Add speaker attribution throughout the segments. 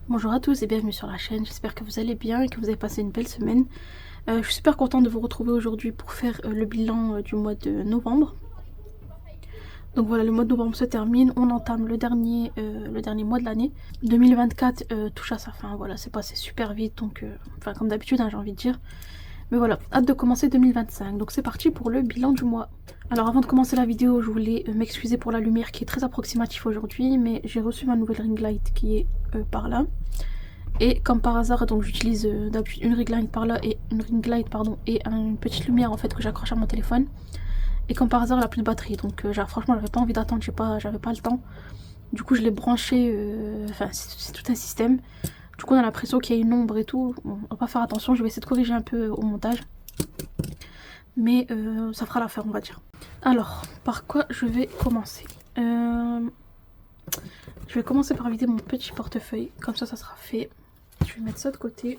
Speaker 1: Bonjour à tous et bienvenue sur la chaîne, j'espère que vous allez bien et que vous avez passé une belle semaine. Je suis super contente de vous retrouver aujourd'hui pour faire le bilan du mois de novembre. Donc voilà, le mois de novembre se termine, on entame le dernier mois de l'année. 2024 touche à sa fin, voilà, c'est passé super vite, donc enfin comme d'habitude hein, j'ai envie de dire. Mais voilà, hâte de commencer 2025, donc c'est parti pour le bilan du mois. Alors avant de commencer la vidéo, je voulais m'excuser pour la lumière qui est très approximative aujourd'hui, mais j'ai reçu ma nouvelle ring light qui est par là. Et comme par hasard, donc j'utilise d'habitude une ring light par là et une une petite lumière en fait que j'accroche à mon téléphone. Et comme par hasard, elle a plus de batterie, donc franchement j'avais pas envie d'attendre, j'avais pas le temps. Du coup je l'ai branché, enfin c'est tout un système. Du coup on a l'impression qu'il y a une ombre et tout. Bon, on va pas faire attention, je vais essayer de corriger un peu au montage. Mais ça fera l'affaire on va dire. Alors, par quoi je vais commencer Je vais commencer par vider mon petit portefeuille, comme ça sera fait. Je vais mettre ça de côté.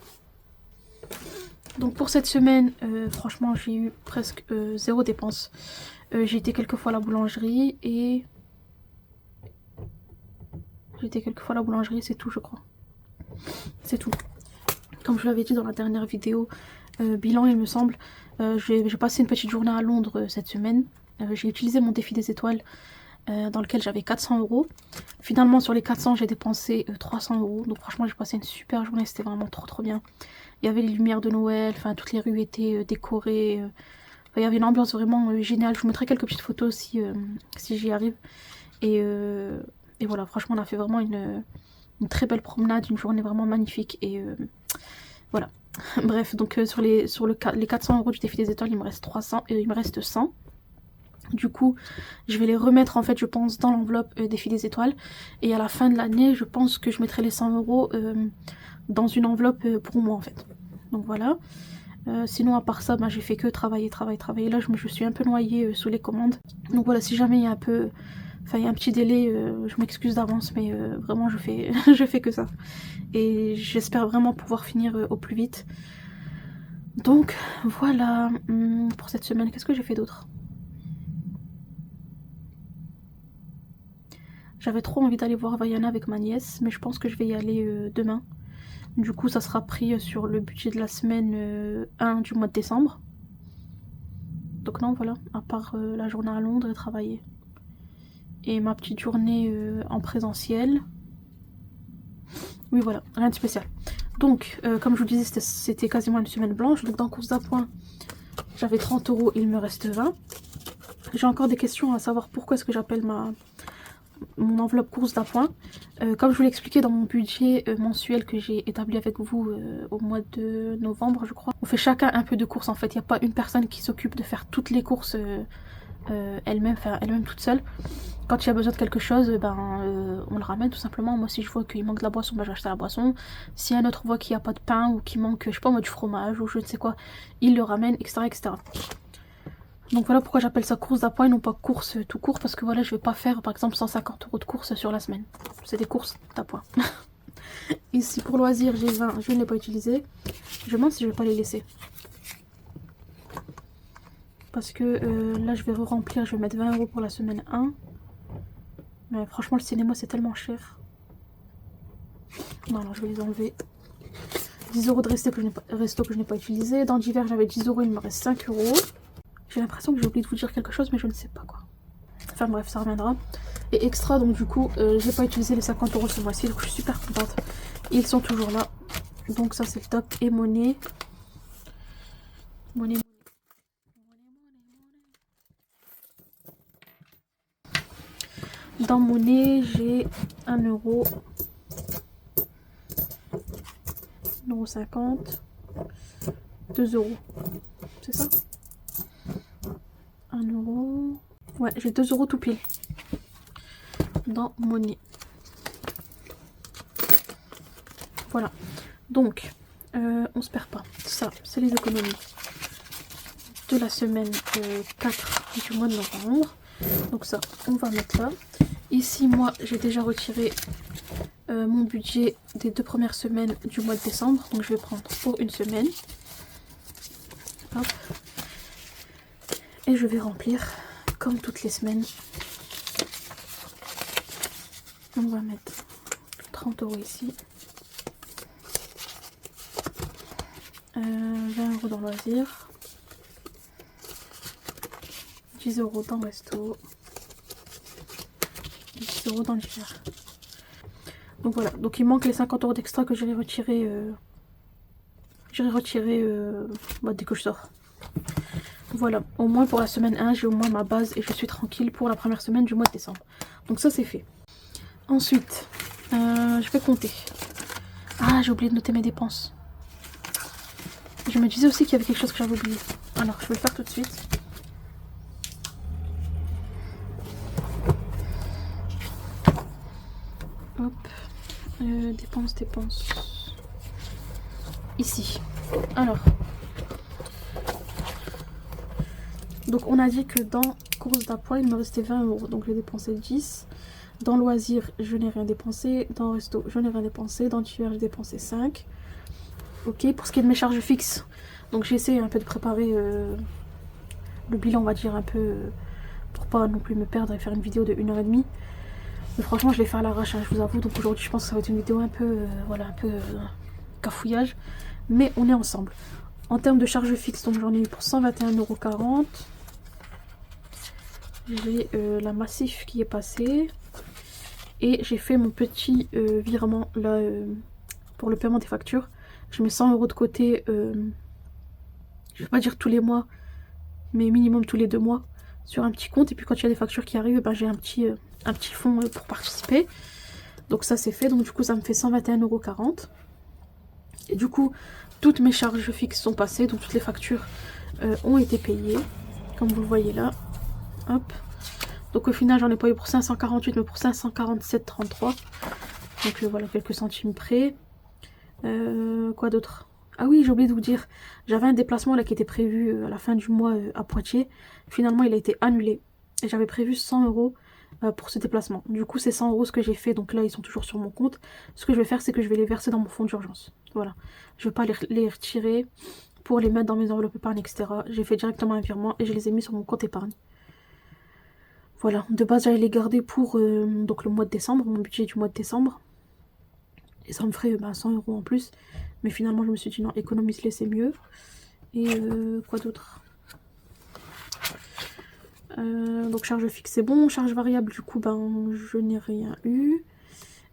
Speaker 1: Donc pour cette semaine, franchement j'ai eu presque zéro dépense. J'ai été quelques fois à la boulangerie et... c'est tout je crois. C'est tout. Comme je l'avais dit dans la dernière vidéo, bilan il me semble, j'ai passé une petite journée à Londres cette semaine. J'ai utilisé mon défi des étoiles dans lequel j'avais 400 €. Finalement sur les 400 j'ai dépensé 300 €. Donc franchement j'ai passé une super journée, c'était vraiment trop bien. Il y avait les lumières de Noël, enfin toutes les rues étaient décorées. Il y avait une ambiance vraiment géniale. Je vous mettrai quelques petites photos si j'y arrive. Et voilà, franchement on a fait vraiment une très belle promenade, une journée vraiment magnifique. Et voilà. Bref, donc sur les 400 € du défi des étoiles, il me reste 300 et il me reste 100. Du coup, je vais les remettre en fait, je pense, dans l'enveloppe défi des étoiles. Et à la fin de l'année, je pense que je mettrai les 100 € dans une enveloppe pour moi en fait. Donc voilà. Sinon à part ça, bah, j'ai fait que travailler. Là je suis un peu noyée sous les commandes. Donc voilà, si jamais il y a un peu... Enfin il y a un petit délai, je m'excuse d'avance, mais vraiment je fais je fais que ça. Et j'espère vraiment pouvoir finir au plus vite. Donc voilà, pour cette semaine, qu'est-ce que j'ai fait d'autre? J'avais trop envie d'aller voir Vaiana avec ma nièce, mais je pense que je vais y aller demain. Du coup, ça sera pris sur le budget de la semaine 1 du mois de décembre. Donc non, voilà, à part la journée à Londres et travailler. Et ma petite journée en présentiel. Oui, voilà, rien de spécial. Donc, comme je vous disais, c'était quasiment une semaine blanche. Donc dans course d'appoint, j'avais 30 €, il me reste 20. J'ai encore des questions à savoir pourquoi est-ce que j'appelle mon enveloppe course d'appoint. Comme je vous l'ai expliqué dans mon budget mensuel que j'ai établi avec vous au mois de novembre je crois, on fait chacun un peu de courses en fait. Il n'y a pas une personne qui s'occupe de faire toutes les courses elle-même toute seule. Quand il y a besoin de quelque chose, on le ramène tout simplement. Moi si je vois qu'il manque de la boisson, je vais acheter la boisson. Si un autre voit qu'il n'y a pas de pain ou qu'il manque, je sais pas moi, du fromage ou je ne sais quoi, il le ramène, etc. Donc voilà pourquoi j'appelle ça course d'appoint et non pas course tout court, parce que voilà, je vais pas faire par exemple 150 € de course sur la semaine. C'est des courses d'appoint. Ici pour loisir j'ai 20, je ne l'ai pas utilisé. Je me demande si je vais pas les laisser. Parce que là je vais re-remplir, je vais mettre 20 € pour la semaine 1. Mais franchement le cinéma c'est tellement cher. Non, je vais les enlever. 10 € de resto que je n'ai pas utilisé. Dans divers j'avais 10 €, il me reste 5 €. J'ai l'impression que j'ai oublié de vous dire quelque chose, mais je ne sais pas quoi. Enfin bref, ça reviendra. Et extra, donc du coup, j'ai pas utilisé les 50 € ce mois-ci, donc je suis super contente. Ils sont toujours là. Donc ça c'est le top. Et monnaie. Dans monnaie, j'ai 1 €. 1,50 €. 2 €. C'est ça? 1 €. Ouais, j'ai 2 € tout pile. Dans monnaie. Voilà. Donc, on se perd pas. Ça, c'est les économies de la semaine 4 du mois de novembre. Donc ça, on va mettre là. Ici, moi, j'ai déjà retiré mon budget des 2 premières semaines du mois de décembre. Donc je vais prendre pour une semaine. Hop. Et je vais remplir comme toutes les semaines. On va mettre 30 € ici. 20 € dans loisirs, 10 € dans resto, 10 € dans l'hiver. Donc voilà, donc il manque les 50 € d'extra que j'irai retirer, dès que je sors. Voilà, au moins pour la semaine 1, j'ai au moins ma base et je suis tranquille pour la première semaine du mois de décembre. Donc ça c'est fait. Ensuite, je vais compter. Ah, j'ai oublié de noter mes dépenses. Je me disais aussi qu'il y avait quelque chose que j'avais oublié. Alors, je vais le faire tout de suite. Hop. Dépenses. Ici. Alors. Donc, on a dit que dans course d'appoint, il me restait 20 €. Donc, j'ai dépensé 10. Dans loisirs, je n'ai rien dépensé. Dans resto, je n'ai rien dépensé. Dans l'hiver, j'ai dépensé 5. Ok, pour ce qui est de mes charges fixes. Donc, j'ai essayé un peu de préparer le bilan, on va dire, un peu... pour pas non plus me perdre et faire une vidéo de 1h30. Mais franchement, je l'ai fait à l'arrache, hein, je vous avoue. Donc aujourd'hui, je pense que ça va être une vidéo un peu, cafouillage. Mais on est ensemble. En termes de charges fixes, donc j'en ai eu pour 121,40 €. J'ai la Massif qui est passée. Et j'ai fait mon petit virement là pour le paiement des factures. Je mets 100 € de côté, je vais pas dire tous les mois, mais minimum tous les 2 mois. Sur un petit compte, et puis quand il y a des factures qui arrivent, ben, j'ai un petit fonds pour participer. Donc ça c'est fait, donc du coup ça me fait 121,40 €. Et du coup toutes mes charges fixes sont passées, donc toutes les factures ont été payées, comme vous le voyez là. Hop. Donc au final j'en ai pas eu pour 548 mais pour 547,33. Donc voilà, quelques centimes près. Quoi d'autre? Ah oui, j'ai oublié de vous dire, j'avais un déplacement là qui était prévu à la fin du mois à Poitiers. Finalement, il a été annulé. Et j'avais prévu 100 € pour ce déplacement. Du coup, c'est 100 € ce que j'ai fait. Donc là, ils sont toujours sur mon compte. Ce que je vais faire, c'est que je vais les verser dans mon fonds d'urgence. Voilà. Je ne vais pas les retirer pour les mettre dans mes enveloppes épargne, etc. J'ai fait directement un virement et je les ai mis sur mon compte épargne. Voilà. De base, j'allais les garder pour donc le mois de décembre, mon budget du mois de décembre. Et ça me ferait 100 € en plus. Mais finalement, je me suis dit non, économise-les, c'est mieux. Et quoi d'autre? Donc charge fixe, c'est bon. Charge variable, du coup, je n'ai rien eu.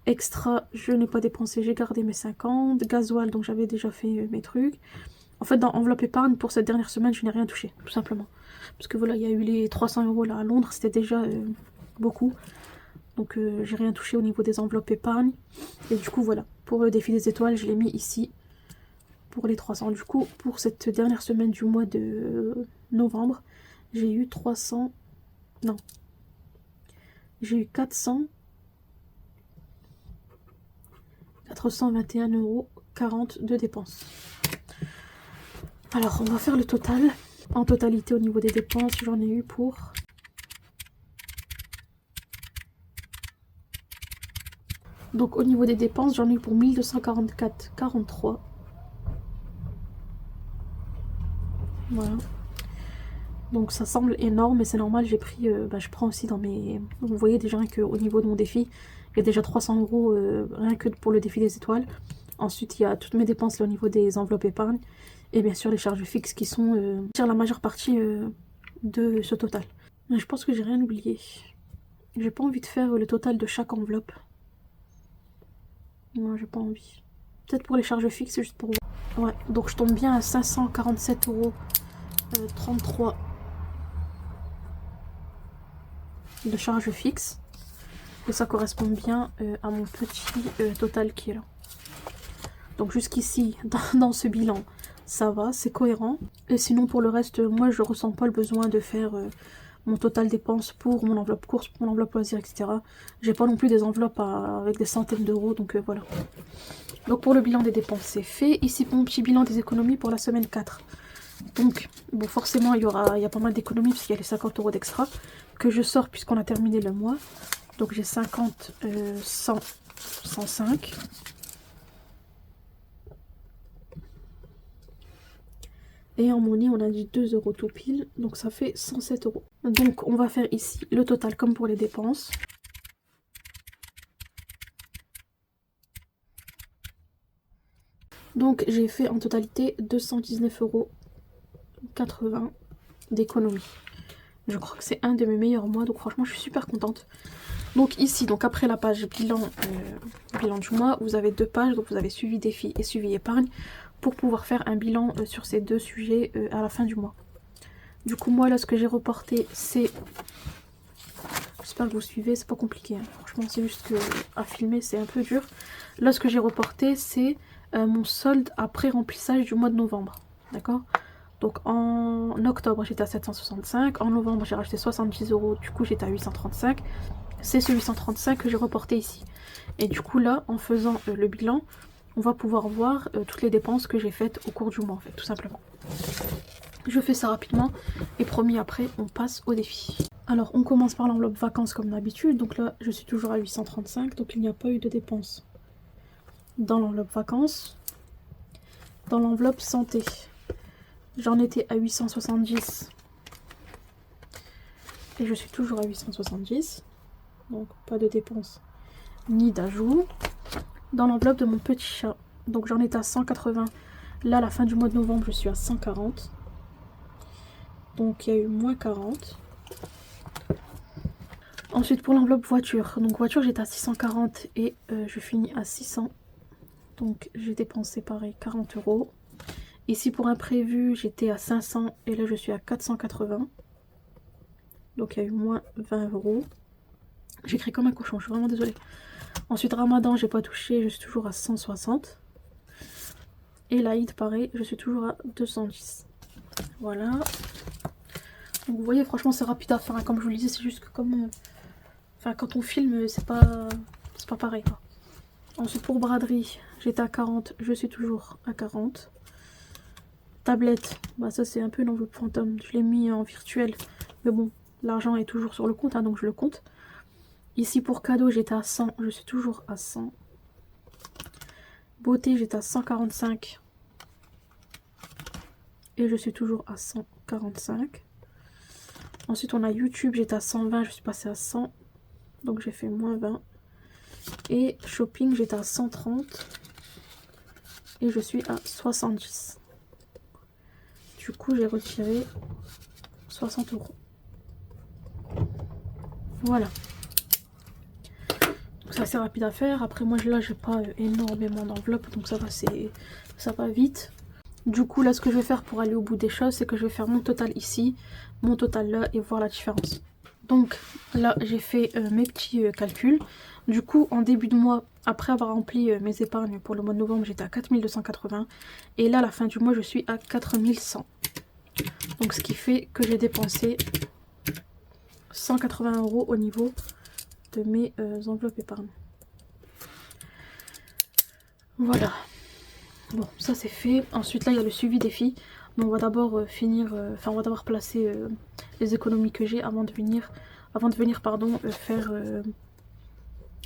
Speaker 1: Extra, je n'ai pas dépensé, j'ai gardé mes 50. Gasoil, donc j'avais déjà fait mes trucs. En fait, dans enveloppe épargne, pour cette dernière semaine, je n'ai rien touché, tout simplement. Parce que voilà, il y a eu les 300 € là à Londres, c'était déjà beaucoup. Donc j'ai rien touché au niveau des enveloppes épargne. Et du coup, voilà, pour le défi des étoiles, je l'ai mis ici. Pour les 300. Du coup, pour cette dernière semaine du mois de novembre, j'ai eu 300... Non. J'ai eu 421,40 € de dépenses. Alors, on va faire le total. En totalité, au niveau des dépenses, j'en ai eu pour... Donc, au niveau des dépenses, j'en ai eu pour 1244,43 €. Voilà. Donc ça semble énorme, mais c'est normal, j'ai pris, je prends aussi dans mes... Vous voyez déjà qu'au niveau de mon défi, il y a déjà 300 € rien que pour le défi des étoiles. Ensuite, il y a toutes mes dépenses là, au niveau des enveloppes épargne. Et bien sûr les charges fixes qui sont la majeure partie de ce total. Mais je pense que j'ai rien oublié. J'ai pas envie de faire le total de chaque enveloppe. Non, j'ai pas envie. Peut-être pour les charges fixes, juste pour voir. Ouais, donc je tombe bien à 547,33 € de charge fixe. Et ça correspond bien à mon petit total qui est là. Donc jusqu'ici, dans ce bilan, ça va, c'est cohérent. Et sinon pour le reste, moi je ressens pas le besoin de faire mon total dépenses pour mon enveloppe course, pour mon enveloppe loisir, etc. J'ai pas non plus des enveloppes avec des centaines d'euros, donc voilà. Donc pour le bilan des dépenses, c'est fait. Ici pour mon petit bilan des économies pour la semaine 4. Donc, bon, forcément, il y a pas mal d'économies puisqu'il y a les 50 € d'extra que je sors puisqu'on a terminé le mois. Donc j'ai 50, 100, 105. Et en monnaie, on a dit 2 € tout pile, donc ça fait 107 €. Donc on va faire ici le total comme pour les dépenses. Donc j'ai fait en totalité 219,80 € d'économie. Je crois que c'est un de mes meilleurs mois, donc franchement je suis super contente. Donc ici, donc après la page bilan, bilan du mois, vous avez 2 pages, donc vous avez suivi défi et suivi épargne, pour pouvoir faire un bilan sur ces 2 sujets à la fin du mois. Du coup moi là ce que j'ai reporté c'est, j'espère que vous suivez, c'est pas compliqué, hein. Franchement c'est juste que à filmer c'est un peu dur. Là ce que j'ai reporté c'est mon solde après remplissage du mois de novembre, d'accord. Donc en octobre j'étais à 765, en novembre j'ai racheté 70 €, du coup j'étais à 835. C'est ce 835 que j'ai reporté ici. Et du coup là, en faisant le bilan, on va pouvoir voir toutes les dépenses que j'ai faites au cours du mois en fait, tout simplement. Je fais ça rapidement et promis après on passe au défi. Alors on commence par l'enveloppe vacances comme d'habitude. Donc là je suis toujours à 835, donc il n'y a pas eu de dépenses dans l'enveloppe vacances. Dans l'enveloppe santé, j'en étais à 870 et je suis toujours à 870. Donc pas de dépenses ni d'ajout. Dans l'enveloppe de mon petit chat, donc j'en étais à 180. Là à la fin du mois de novembre je suis à 140. Donc il y a eu moins 40. Ensuite pour l'enveloppe voiture, donc voiture j'étais à 640 et je finis à 600. Donc j'ai dépensé pareil 40 €. Ici pour imprévu j'étais à 500 et là je suis à 480. Donc il y a eu moins 20 €. J'écris comme un cochon, je suis vraiment désolée. Ensuite Ramadan j'ai pas touché, je suis toujours à 160. Et l'Aïd pareil, je suis toujours à 210. Voilà. Donc vous voyez franchement c'est rapide à faire, hein. Comme je vous le disais c'est juste que comme... Enfin quand on filme c'est pas pareil quoi. Ensuite pour braderie j'étais à 40, je suis toujours à 40. Tablette, bah ça c'est un peu une enveloppe fantôme, je l'ai mis en virtuel. Mais bon, l'argent est toujours sur le compte, hein, donc je le compte. Ici pour cadeau j'étais à 100, je suis toujours à 100. Beauté j'étais à 145. Et je suis toujours à 145. Ensuite on a YouTube, j'étais à 120, je suis passée à 100. Donc j'ai fait moins 20. Et shopping j'étais à 130. Et je suis à 70. Du coup j'ai retiré 60 €. Voilà. C'est assez rapide à faire. Après moi là j'ai pas énormément d'enveloppes, donc ça va vite. Du coup là ce que je vais faire pour aller au bout des choses, c'est que je vais faire mon total ici, mon total là et voir la différence. Donc là j'ai fait mes petits calculs. Du coup en début de mois, après avoir rempli mes épargnes pour le mois de novembre, j'étais à 4280. Et là à la fin du mois je suis à 4100. Donc ce qui fait que j'ai dépensé 180 € au niveau de mes enveloppes épargne. Voilà. Bon, ça c'est fait. Ensuite là il y a le suivi défi. Mais on va d'abord on va d'abord placer les économies que j'ai avant de venir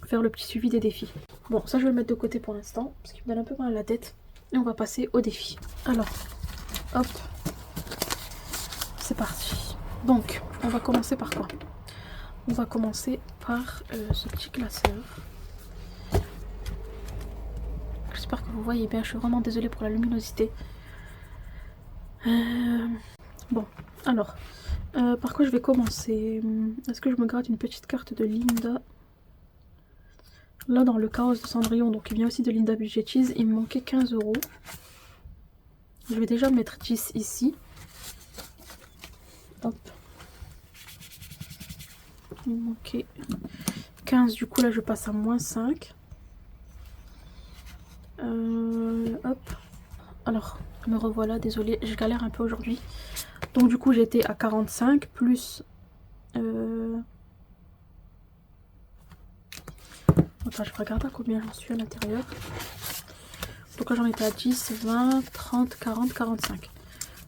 Speaker 1: faire le petit suivi des défis. Bon, ça je vais le mettre de côté pour l'instant parce qu'il me donne un peu mal à la tête. Et on va passer au défi. Alors, hop, c'est parti. Donc, on va commencer par quoi? On va commencer par ce petit classeur. J'espère que vous voyez bien, je suis vraiment désolée pour la luminosité. Bon, alors, par quoi je vais commencer? Est-ce que je me gratte une petite carte de Linda? Là, dans le carrosse de Cendrillon, donc il vient aussi de Linda Budget Cheese, il me manquait 15 €. Je vais déjà mettre 10 ici. Hop. Il me manquait 15, du coup là je passe à moins 5. Hop. Alors, me revoilà, désolée, je galère un peu aujourd'hui. Donc du coup j'étais à 45 plus... Attends, je regarde à combien j'en suis à l'intérieur. Donc là j'en étais à 10, 20, 30, 40, 45.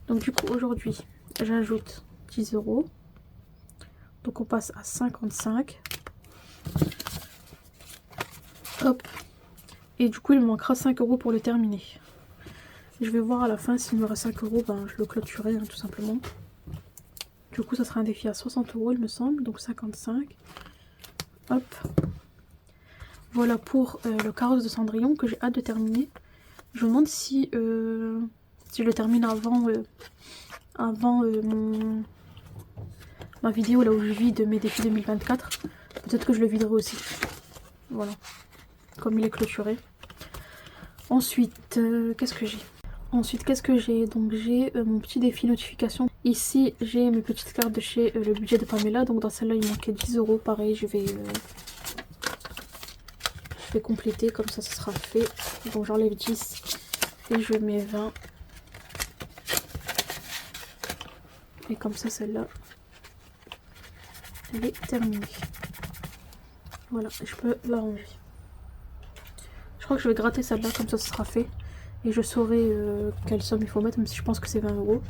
Speaker 1: Donc du coup aujourd'hui j'ajoute 10 €. Donc on passe à 55. Hop. Et du coup il me manquera 5 € pour le terminer. Je vais voir à la fin s'il me reste 5 €, ben je le clôturerai hein, tout simplement. Du coup ça sera un défi à 60 € il me semble, donc 55. Hop. Voilà pour le carrosse de Cendrillon que j'ai hâte de terminer. Je me demande si, si je le termine avant, ma vidéo là où je vide mes défis 2024. Peut-être que je le viderai aussi. Voilà. Comme il est clôturé. Ensuite, qu'est-ce que j'ai? Ensuite, qu'est-ce que j'ai? Donc j'ai mon petit défi notification. Ici, j'ai mes petites cartes de chez le budget de Pamela. Donc dans celle-là, il manquait 10 €. Pareil, je vais compléter. Comme ça, ce sera fait. Donc j'enlève 10 et je mets 20. Et comme ça, celle-là, elle est terminée. Voilà, je peux la ranger. Je crois que je vais gratter celle-là, comme ça, ce sera fait. Et je saurai quelle somme il faut mettre, même si je pense que c'est 20 €.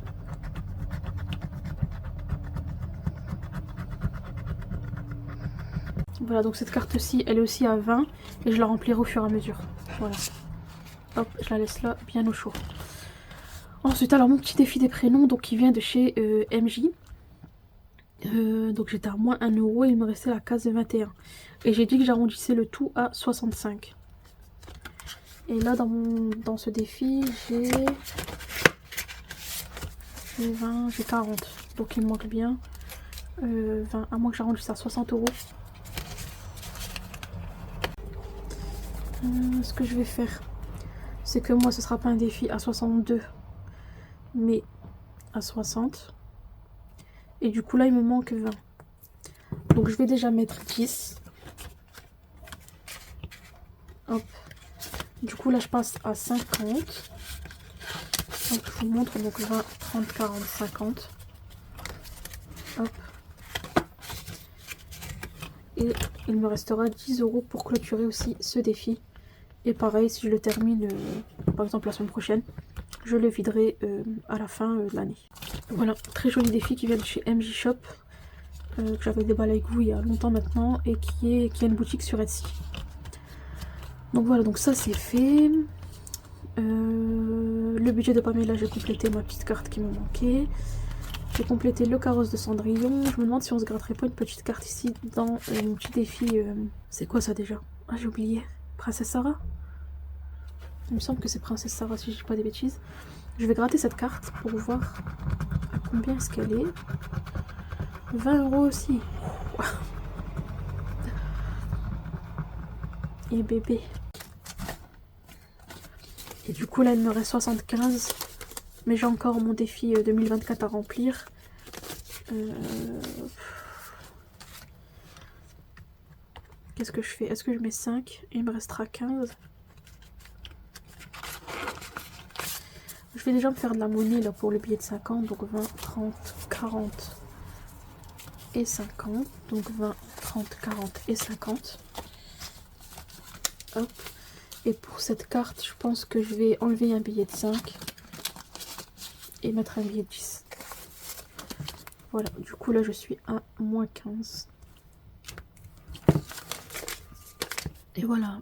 Speaker 1: Voilà, donc cette carte-ci, elle est aussi à 20 et je la remplirai au fur et à mesure. Voilà. Hop, je la laisse là, bien au chaud. Ensuite, alors mon petit défi des prénoms, donc qui vient de chez MJ. Donc j'étais à moins 1 €, il me restait la case de 21. Et j'ai dit que j'arrondissais le tout à 65. Et là, dans ce défi, j'ai 20, j'ai 40. Donc il me manque bien 20, à moins que j'arrondisse à 60 €. Ce que je vais faire, c'est que moi, ce sera pas un défi à 62, mais à 60. Et du coup, là, il me manque 20. Donc je vais déjà mettre 10. Hop. Du coup, là, je passe à 50. Donc, je vous montre. Donc 20, 30, 40, 50. Hop. Et il me restera 10 € pour clôturer aussi ce défi. Et pareil, si je le termine, par exemple la semaine prochaine, je le viderai à la fin de l'année. Voilà, très joli défi qui vient de chez MJ Shop. Que j'avais déballé avec vous il y a longtemps maintenant. Et qui a une boutique sur Etsy. Donc voilà, donc ça c'est fait. Le budget de Pamela, j'ai complété ma petite carte qui me manquait. J'ai complété le carrosse de Cendrillon. Je me demande si on se gratterait pas une petite carte ici dans mon petit défi. C'est quoi ça déjà? Ah, j'ai oublié. Princesse Sarah? Il me semble que c'est Princesse Sarah si je dis pas des bêtises. Je vais gratter cette carte pour voir à combien est-ce qu'elle est. 20 € aussi. Et bébé. Et du coup là il me reste 75. Mais j'ai encore mon défi 2024 à remplir. Qu'est-ce que je fais? Est-ce que je mets 5 et il me restera 15? Je vais déjà me faire de la monnaie là pour le billet de 50. Donc 20, 30, 40 et 50. Donc 20, 30, 40 et 50. Hop. Et pour cette carte, je pense que je vais enlever un billet de 5 et mettre un billet de 10. Voilà, du coup là je suis à moins 15. Et voilà.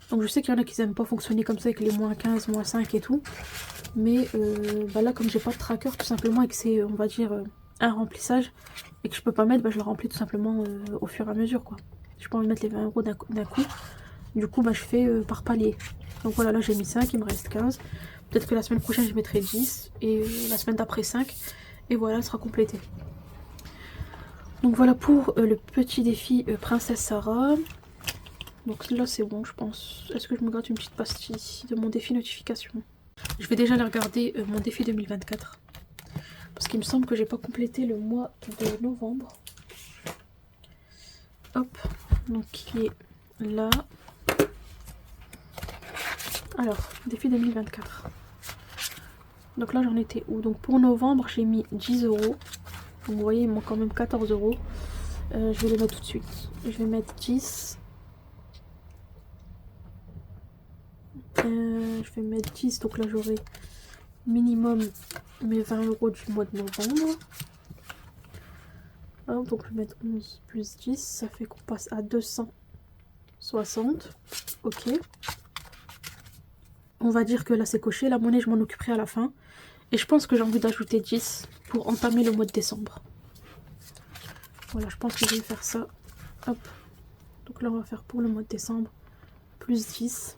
Speaker 1: Donc je sais qu'il y en a qui n'aiment pas fonctionner comme ça avec les moins 15, moins 5 et tout. Mais bah là comme j'ai pas de tracker tout simplement et que c'est on va dire un remplissage et que je peux pas mettre, bah, je le remplis tout simplement au fur et à mesure quoi. Je peux envie de mettre les 20 € d'un coup. Du coup bah je fais par palier. Donc voilà, là j'ai mis 5, il me reste 15. Peut-être que la semaine prochaine je mettrai 10 et la semaine d'après 5. Et voilà, elle sera complétée. Donc voilà pour le petit défi Princesse Sarah. Donc là c'est bon je pense. Est-ce que je me gratte une petite pastille de mon défi notification? Je vais déjà aller regarder mon défi 2024. Parce qu'il me semble que j'ai pas complété le mois de novembre. Hop, donc qui est là. Alors, défi 2024. Donc là j'en étais où? Donc pour novembre j'ai mis 10 €. Donc vous voyez il manque quand même 14 €. Je vais les mettre tout de suite. Je vais mettre 10. Je vais mettre 10, donc là j'aurai minimum mes 20 € du mois de novembre. Hop, donc je vais mettre 11 plus 10, ça fait qu'on passe à 260. Ok. On va dire que là c'est coché, la monnaie je m'en occuperai à la fin. Et je pense que j'ai envie d'ajouter 10 pour entamer le mois de décembre. Voilà, je pense que je vais faire ça. Hop. Donc là on va faire pour le mois de décembre plus 10.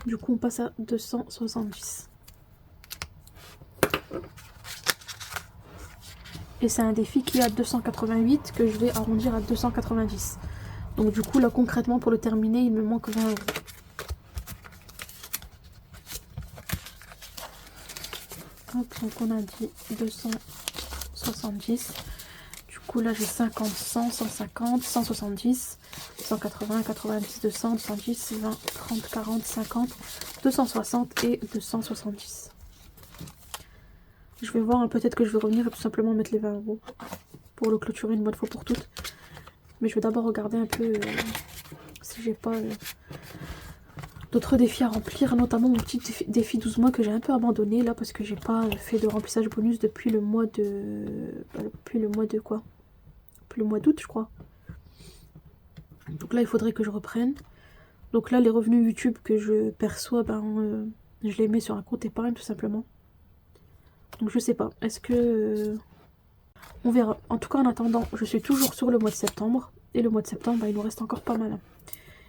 Speaker 1: Du coup on passe à 270. Et c'est un défi qui est à 288 que je vais arrondir à 290. Donc du coup là concrètement pour le terminer il me manque 20 euros. Hop, donc on a dit 270. Du coup là j'ai 50, 100, 150, 170, 180, 90, 200, 210, 20, 30, 40, 50, 260 et 270. Je vais voir, hein, peut-être que je vais revenir et tout simplement mettre les 20 euros pour le clôturer une bonne fois pour toutes. Mais je vais d'abord regarder un peu si j'ai pas d'autres défis à remplir, notamment mon petit défi 12 mois que j'ai un peu abandonné là parce que j'ai pas fait de remplissage bonus depuis le mois de... depuis le mois d'août je crois. Donc là il faudrait que je reprenne. Donc là les revenus YouTube que je perçois, je les mets sur un compte épargne tout simplement. Donc je sais pas, est-ce que... on verra. En tout cas en attendant, je suis toujours sur le mois de septembre. Et le mois de septembre, il nous reste encore pas mal.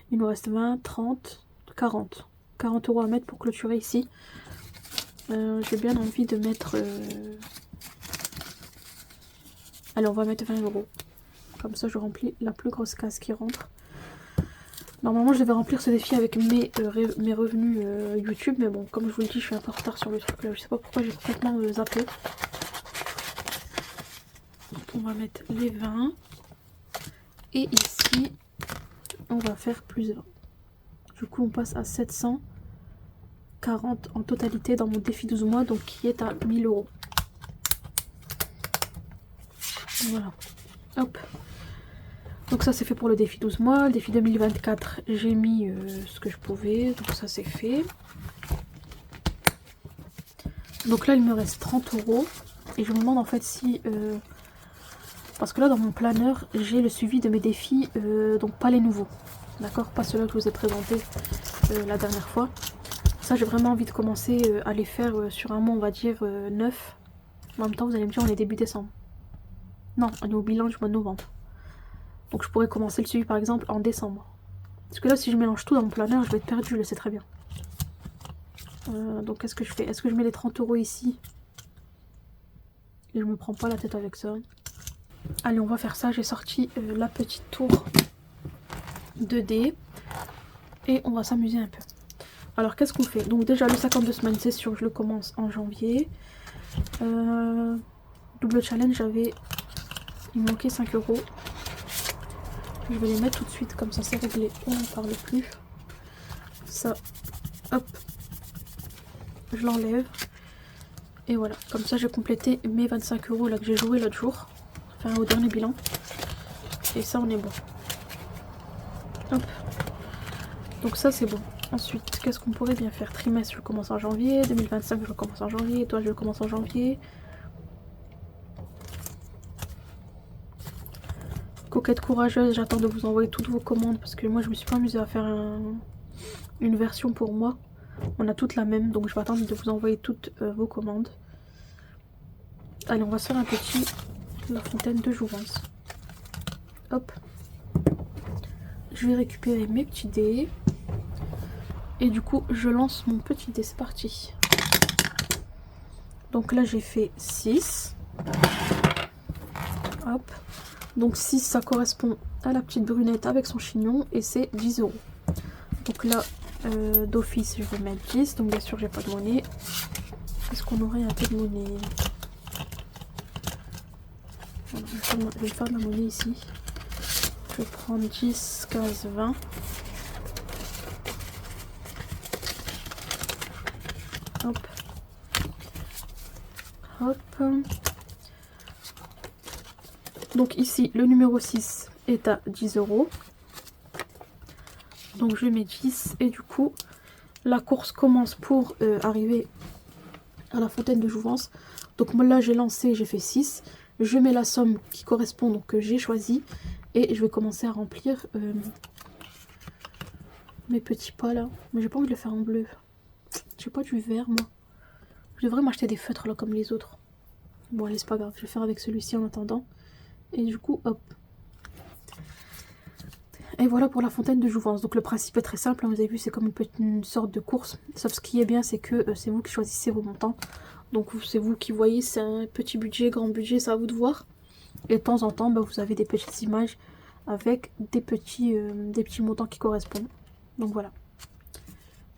Speaker 1: Il nous reste 20, 30, 40. 40 euros à mettre pour clôturer ici. J'ai bien envie de mettre... Allez, on va mettre 20 euros. Comme ça, je remplis la plus grosse case qui rentre. Normalement, je devais remplir ce défi avec mes revenus YouTube. Mais bon, comme je vous le dis, je suis un peu en retard sur le truc là. Je sais pas pourquoi j'ai complètement zappé. Donc, on va mettre les 20. Et ici, on va faire plus 20. Du coup, on passe à 740 en totalité dans mon défi 12 mois. Donc, qui est à 1000 euros. Voilà. Hop. Donc ça c'est fait pour le défi 12 mois. Le défi 2024, j'ai mis ce que je pouvais. Donc ça c'est fait. Donc là il me reste 30 euros. Et je me demande en fait si... parce que là dans mon planeur, j'ai le suivi de mes défis. Donc pas les nouveaux. D'accord? Pas ceux-là que je vous ai présentés la dernière fois. Ça j'ai vraiment envie de commencer à les faire sur un mois on va dire 9. En même temps vous allez me dire on est début décembre. Non, on est au bilan du mois de novembre. Donc je pourrais commencer le suivi par exemple en décembre. Parce que là si je mélange tout dans mon planeur, je vais être perdue, je le sais très bien. Donc qu'est-ce que je fais? Est-ce que je mets les 30 euros ici? Et je me prends pas la tête avec ça. Allez, on va faire ça. J'ai sorti la petite tour 2D. Et on va s'amuser un peu. Alors qu'est-ce qu'on fait? Donc déjà le 52 semaines, c'est sûr, je le commence en janvier. Double challenge, il me manquait 5 euros. Je vais les mettre tout de suite, comme ça c'est réglé, on n'en parle plus. Ça, hop, je l'enlève. Et voilà, comme ça j'ai complété mes 25 euros là que j'ai joué l'autre jour. Enfin au dernier bilan. Et ça on est bon. Hop. Donc ça c'est bon. Ensuite, qu'est-ce qu'on pourrait bien faire? Trimestre, je commence en janvier. 2025, je commence en janvier. Toi, je commence en janvier. Coquette courageuse, j'attends de vous envoyer toutes vos commandes parce que moi je me suis pas amusée à faire une version pour moi. On a toutes la même, donc je vais attendre de vous envoyer toutes vos commandes. Allez, on va se faire un petit La Fontaine de Jouvence. Hop. Je vais récupérer mes petits dés. Et du coup, je lance mon petit dé, c'est parti. Donc là, j'ai fait 6. Hop. Donc 6 ça correspond à la petite brunette avec son chignon et c'est 10 euros. Donc là d'office je vais mettre 10, donc bien sûr j'ai pas de monnaie. Est-ce qu'on aurait un peu de monnaie? Voilà, je vais faire de la monnaie ici. Je vais prendre 10, 15, 20. Hop. Hop. Donc ici, le numéro 6 est à 10 euros. Donc je mets 10 et du coup, la course commence pour arriver à la Fontaine de Jouvence. Donc moi là, j'ai lancé, j'ai fait 6. Je mets la somme qui correspond, donc que j'ai choisi. Et je vais commencer à remplir mes petits pas là. Mais j'ai pas envie de le faire en bleu. J'ai pas du vert moi. Je devrais m'acheter des feutres là comme les autres. Bon allez, c'est pas grave, je vais faire avec celui-ci en attendant. Et du coup, hop. Et voilà pour la fontaine de jouvence. Donc le principe est très simple, hein, vous avez vu, c'est comme une sorte de course. Sauf ce qui est bien, c'est que c'est vous qui choisissez vos montants. Donc c'est vous qui voyez, c'est un petit budget, grand budget, c'est à vous de voir. Et de temps en temps, bah, vous avez des petites images avec des petits montants qui correspondent. Donc voilà.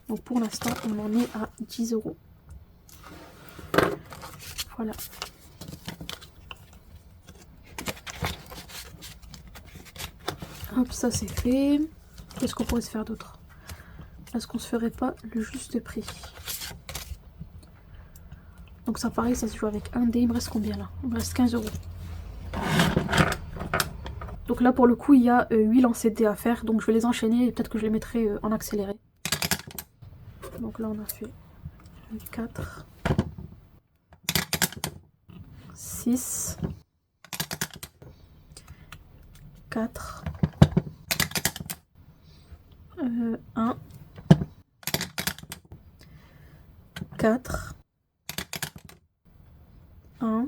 Speaker 1: Donc pour l'instant, on en est à 10 €. Voilà. Hop, ça c'est fait. Qu'est-ce qu'on pourrait se faire d'autre? Est-ce qu'on se ferait pas le juste prix? Donc ça pareil, ça se joue avec un dé. Il me reste combien là? Il me reste 15 €. Donc là pour le coup, il y a 8 lancers de dés à faire. Donc je vais les enchaîner et peut-être que je les mettrai en accéléré. Donc là on a fait 4, 6, 4, 1, 4, 1,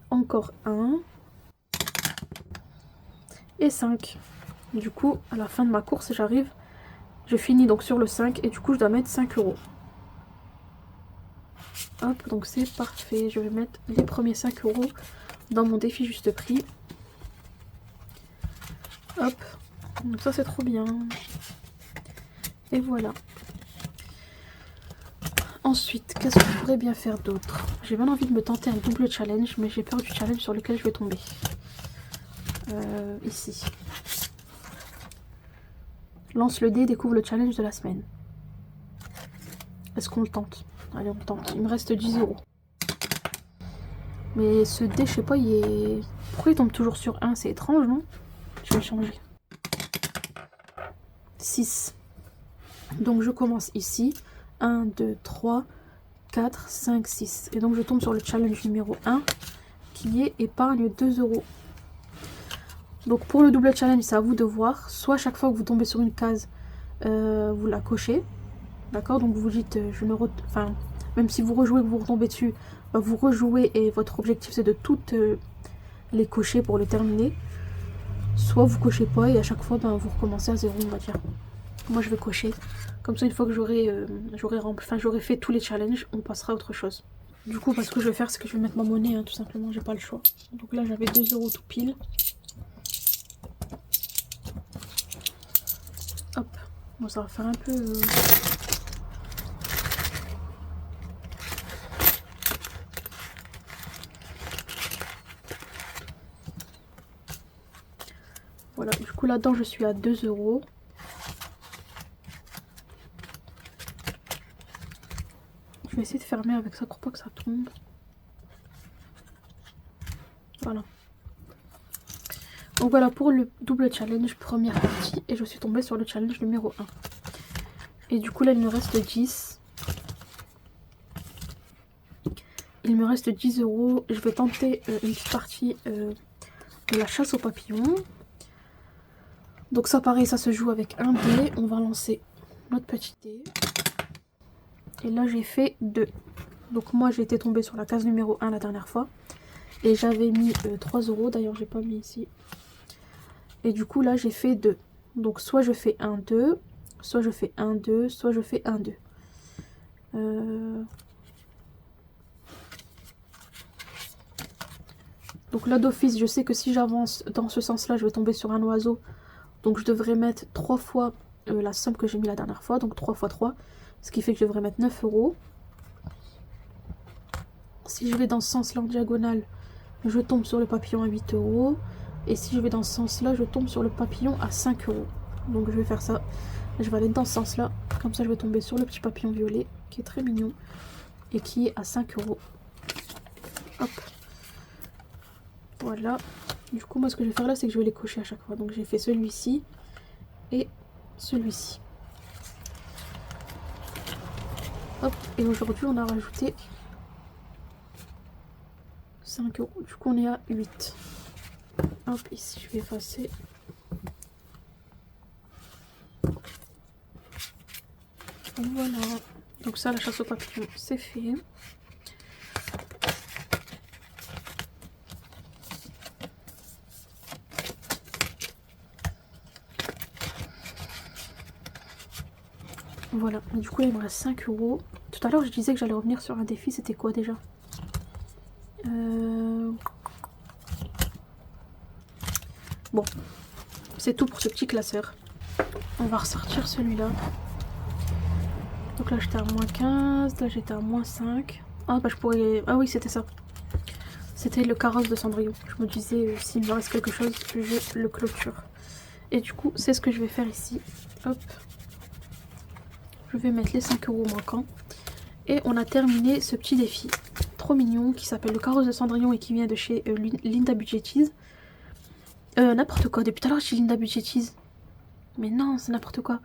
Speaker 1: encore 1 et 5. Du coup, à la fin de ma course, j'arrive, je finis donc sur le 5 et du coup, je dois mettre 5 €. Hop, donc c'est parfait. Je vais mettre les premiers 5 € dans mon défi juste prix. Hop, donc ça c'est trop bien. Et voilà. Ensuite, qu'est-ce que je pourrais bien faire d'autre? J'ai bien envie de me tenter un double challenge, mais j'ai peur du challenge sur lequel je vais tomber. Ici. Lance le dé, découvre le challenge de la semaine. Est-ce qu'on le tente? Allez, on le tente. Il me reste 10 €. Mais ce dé, je sais pas, il est... Pourquoi il tombe toujours sur 1? C'est étrange, non? Je vais changer. 6. Donc je commence ici. 1, 2, 3, 4, 5, 6. Et donc je tombe sur le challenge numéro 1, qui est épargne 2 €. Donc pour le double challenge, c'est à vous de voir. Soit chaque fois que vous tombez sur une case, vous la cochez. D'accord? Donc vous dites, enfin, même si vous rejouez, que vous retombez dessus, bah, vous rejouez et votre objectif c'est de toutes les cocher pour le terminer. Soit vous cochez pas et à chaque fois, bah, vous recommencez à 0, on va dire. Moi je vais cocher. Comme ça, une fois que j'aurai fait tous les challenges, on passera à autre chose. Du coup, ce que je vais faire, c'est que je vais mettre ma monnaie, hein, tout simplement, j'ai pas le choix. Donc là, j'avais 2 € tout pile. Hop, bon, ça va faire un peu... Voilà, du coup là-dedans, je suis à 2 €. Je vais essayer de fermer avec ça pour pas que ça tombe. Voilà. Donc voilà pour le double challenge, première partie. Et je suis tombée sur le challenge numéro 1. Et du coup là, il me reste 10. Il me reste 10 €. Je vais tenter une petite partie de la chasse aux papillons. Donc ça pareil, ça se joue avec un dé. On va lancer notre petit dé. Et là j'ai fait 2. Donc moi j'ai été tombée sur la case numéro 1 la dernière fois. Et j'avais mis 3 €. D'ailleurs j'ai pas mis ici. Et du coup là j'ai fait 2. Donc soit je fais 1, 2. Soit je fais 1, 2. Soit je fais 1, 2. Donc là d'office je sais que si j'avance dans ce sens là je vais tomber sur un oiseau. Donc je devrais mettre 3 fois la somme que j'ai mis la dernière fois. Donc 3 fois 3. Ce qui fait que je devrais mettre 9 €. Si je vais dans ce sens là en diagonale, je tombe sur le papillon à 8 €. Et si je vais dans ce sens là, je tombe sur le papillon à 5 €. Donc je vais faire ça. Je vais aller dans ce sens là. Comme ça je vais tomber sur le petit papillon violet qui est très mignon. Et qui est à 5 €. Hop. Voilà. Du coup moi ce que je vais faire là c'est que je vais les cocher à chaque fois. Donc j'ai fait celui-ci et celui-ci. Hop. Et aujourd'hui on a rajouté 5 €. Du coup on est à 8. Hop, ici je vais effacer. Voilà. Donc ça, la chasse aux papillons, c'est fait. Voilà, du coup là il me reste 5 euros. Tout à l'heure je disais que j'allais revenir sur un défi, c'était quoi déjà? Bon, c'est tout pour ce petit classeur. On va ressortir celui-là. Donc là j'étais à moins 15, là j'étais à moins 5. Ah bah je pourrais... Ah oui c'était ça. C'était le carrosse de Cendrillon. Je me disais s'il me reste quelque chose, je le clôture. Et du coup c'est ce que je vais faire ici. Hop. Je vais mettre les 5 euros manquants. Et on a terminé ce petit défi. Trop mignon qui s'appelle le carrosse de Cendrillon et qui vient de chez Linda Budgettease. N'importe quoi. Depuis tout à l'heure je dis Linda Budgettease. Mais non c'est n'importe quoi.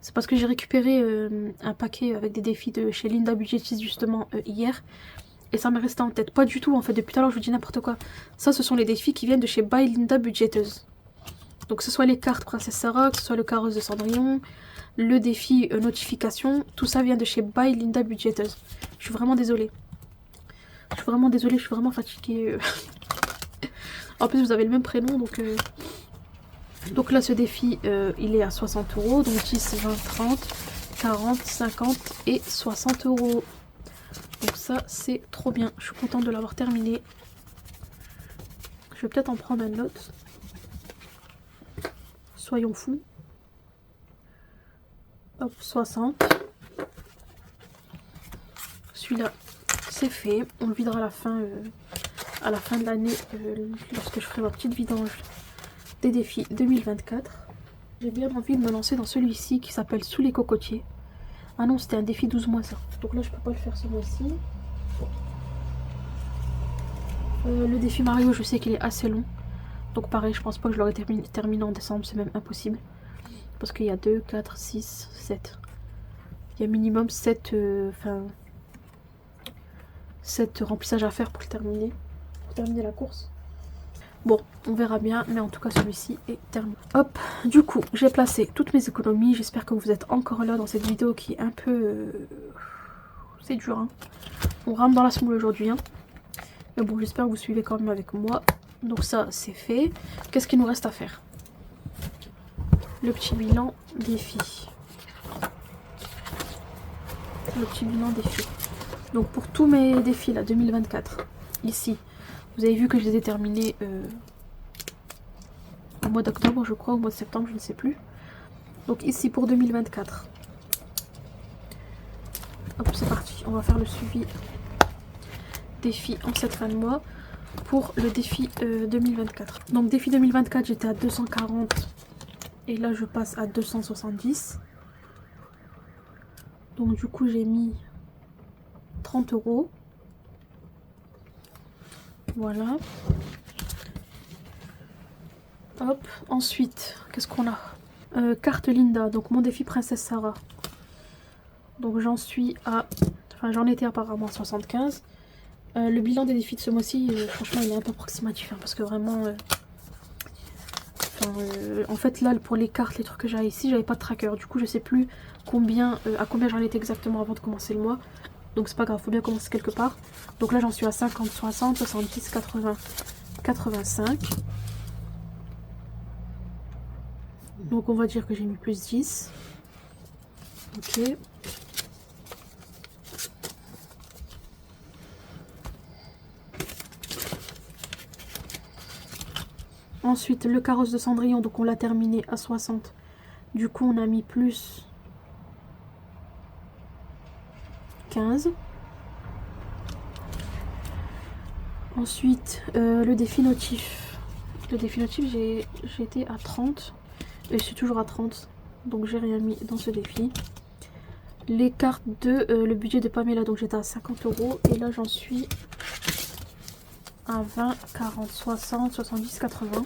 Speaker 1: C'est parce que j'ai récupéré un paquet avec des défis de chez Linda Budgettease justement hier. Et ça m'est resté en tête. Pas du tout en fait. Depuis tout à l'heure je vous dis n'importe quoi. Ça ce sont les défis qui viennent de chez By Linda Budgetteuse. Donc que ce soit les cartes Princesse Sarah, que ce soit le carrosse de Cendrillon, le défi notification. Tout ça vient de chez By Linda Budgetteuse. Je suis vraiment désolée. Je suis vraiment désolée. Je suis vraiment fatiguée. En plus vous avez le même prénom donc là ce défi il est à 60 euros. Donc 10, 20, 30, 40, 50 et 60 euros. Donc ça c'est trop bien. Je suis contente de l'avoir terminé. Je vais peut-être en prendre un autre. Soyons fous. Hop, 60. Celui-là c'est fait. On le videra à la fin de l'année lorsque je ferai ma petite vidange des défis 2024. J'ai bien envie de me lancer dans celui-ci qui s'appelle Sous les cocotiers. Ah non, c'était un défi 12 mois ça. Donc là, je peux pas le faire ce mois-ci. Le défi Mario, je sais qu'il est assez long. Donc pareil, je pense pas que je l'aurais terminé en décembre. C'est même impossible. Parce qu'il y a 2, 4, 6, 7. Il y a minimum 7 remplissages à faire pour le terminer. Pour terminer la course. Bon, on verra bien, mais en tout cas celui-ci est terminé. Hop, du coup, j'ai placé toutes mes économies. J'espère que vous êtes encore là dans cette vidéo qui est un peu... C'est dur, hein. On rentre dans la semoule aujourd'hui, hein. Mais bon, j'espère que vous suivez quand même avec moi. Donc ça, c'est fait. Qu'est-ce qu'il nous reste à faire? Le petit bilan défi. Le petit bilan défi. Donc pour tous mes défis, là, 2024, ici... Vous avez vu que je les ai terminés au mois d'octobre, je crois, au mois de septembre, je ne sais plus. Donc ici pour 2024. Hop, c'est parti. On va faire le suivi défi en cette fin de mois pour le défi 2024. Donc défi 2024, j'étais à 240 et là je passe à 270. Donc du coup j'ai mis 30 euros. Voilà. Hop. Ensuite, qu'est-ce qu'on a? Carte Linda, donc mon défi Princesse Sarah. Donc j'en suis à... Enfin j'en étais apparemment à 75. Le bilan des défis de ce mois-ci, franchement il est un peu approximatif. Hein, parce que vraiment... en fait là pour les cartes, les trucs que j'avais ici, j'avais pas de tracker. Du coup je sais plus combien, à combien j'en étais exactement avant de commencer le mois. Donc c'est pas grave, faut bien commencer quelque part. Donc là j'en suis à 50, 60, 70, 80, 85. Donc on va dire que j'ai mis plus 10. Ok. Ensuite le carrosse de Cendrillon, donc on l'a terminé à 60. Du coup on a mis plus 15. Ensuite le défi notif. Le défi notif j'ai été à 30. Et je suis toujours à 30. Donc j'ai rien mis dans ce défi. Les cartes de le budget de Pamela, donc j'étais à 50 euros. Et là j'en suis à 20, 40, 60, 70, 80.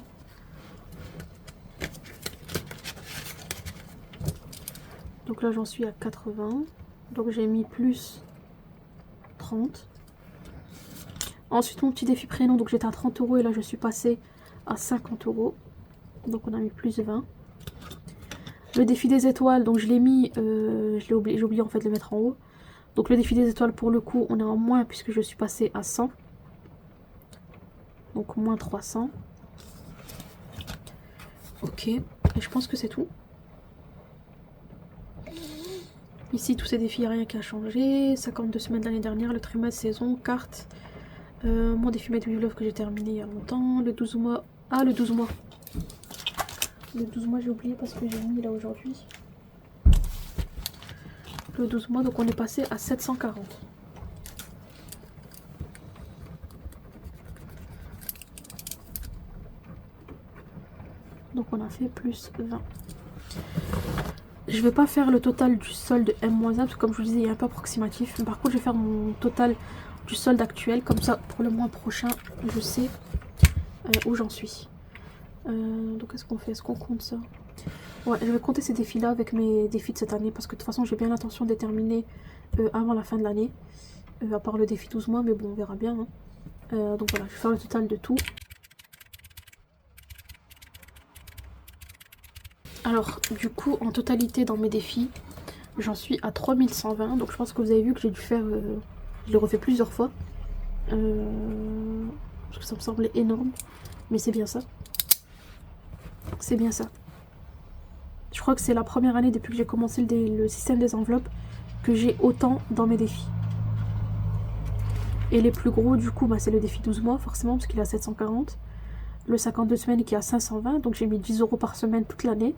Speaker 1: Donc là j'en suis à 80. Donc j'ai mis plus 30. Ensuite mon petit défi prénom, donc j'étais à 30 euros et là je suis passée à 50 euros. Donc on a mis plus 20. Le défi des étoiles, donc je l'ai mis, j'ai oublié en fait de le mettre en haut. Donc le défi des étoiles pour le coup on est en moins puisque je suis passée à 100. Donc moins 300. Ok, et je pense que c'est tout. Ici, tous ces défis, il n'y a rien qui a changé. 52 semaines de l'année dernière, le trimestre, saison, carte. Mon défi Made with Love que j'ai terminé il y a longtemps. Le 12 mois. Ah, le 12 mois. Le 12 mois, j'ai oublié parce que j'ai mis là aujourd'hui. Le 12 mois, donc on est passé à 740. Donc on a fait plus 20. Je vais pas faire le total du solde M-1 parce que comme je vous disais il est un peu approximatif. Mais par contre je vais faire mon total du solde actuel. Comme ça pour le mois prochain je sais où j'en suis. Donc qu'est-ce qu'on fait? Est-ce qu'on compte ça? Ouais, je vais compter ces défis là avec mes défis de cette année. Parce que de toute façon j'ai bien l'intention de les terminer avant la fin de l'année. À part le défi 12 mois mais bon on verra bien. Hein. Donc voilà, je vais faire le total de tout. Alors, du coup, en totalité dans mes défis, j'en suis à 3120. Donc je pense que vous avez vu que j'ai dû faire... je l'ai refait plusieurs fois. Parce que ça me semblait énorme. Mais c'est bien ça. C'est bien ça. Je crois que c'est la première année depuis que j'ai commencé le système des enveloppes que j'ai autant dans mes défis. Et les plus gros, du coup, bah, c'est le défi 12 mois, forcément, parce qu'il est à 740. Le 52 semaines qui est à 520. Donc j'ai mis 10 € par semaine toute l'année.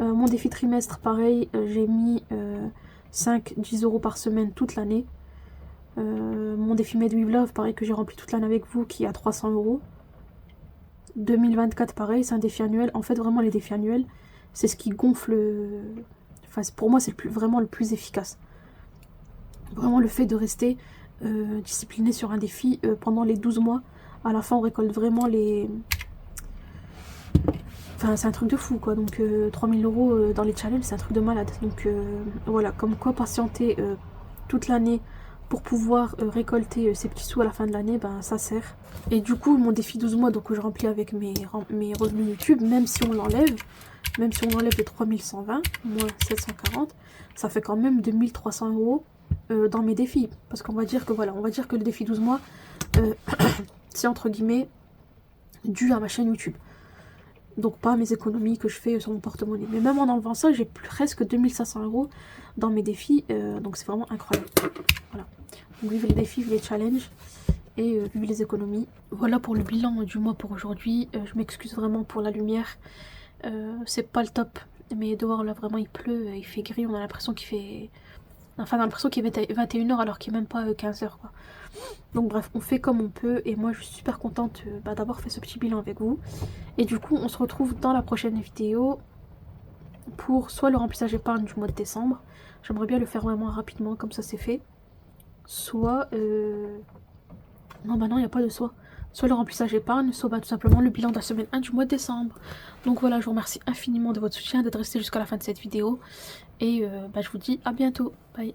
Speaker 1: Mon défi trimestre, pareil, j'ai mis 5-10 € par semaine toute l'année. Mon défi Made with Love, pareil, que j'ai rempli toute l'année avec vous, qui est à 300 €. 2024, pareil, c'est un défi annuel. En fait, vraiment, les défis annuels, c'est ce qui gonfle... Enfin, pour moi, c'est vraiment le plus efficace. Vraiment, le fait de rester discipliné sur un défi pendant les 12 mois. À la fin, on récolte vraiment les... Enfin, c'est un truc de fou, quoi. Donc, 3000 € dans les challenges, c'est un truc de malade. Donc, voilà, comme quoi patienter toute l'année pour pouvoir récolter ces petits sous à la fin de l'année, ben, ça sert. Et du coup, mon défi 12 mois, donc, que je remplis avec mes revenus YouTube, même si on l'enlève, les 3120, moins 740, ça fait quand même 2300 € dans mes défis. Parce qu'on va dire que, voilà, on va dire que le défi 12 mois, c'est entre guillemets dû à ma chaîne YouTube. Donc pas mes économies que je fais sur mon porte-monnaie. Mais même en enlevant ça, j'ai presque 2500 € dans mes défis. Donc c'est vraiment incroyable. Voilà. Donc vive les défis, vive les challenges. Et vive les économies. Voilà pour le bilan du mois pour aujourd'hui. Je m'excuse vraiment pour la lumière. C'est pas le top. Mais dehors là vraiment il pleut, il fait gris. On a l'impression qu'il fait... Enfin on a l'impression qu'il est 21 h alors qu'il n'est même pas 15 h quoi. Donc bref, on fait comme on peut et moi je suis super contente d'avoir fait ce petit bilan avec vous. Et du coup on se retrouve dans la prochaine vidéo pour soit le remplissage épargne du mois de décembre. J'aimerais bien le faire vraiment rapidement comme ça c'est fait. Soit... Non bah non il n'y a pas de soit. Soit le remplissage épargne, soit tout simplement le bilan de la semaine 1 du mois de décembre. Donc voilà, je vous remercie infiniment de votre soutien, d'être resté jusqu'à la fin de cette vidéo. Et je vous dis à bientôt. Bye.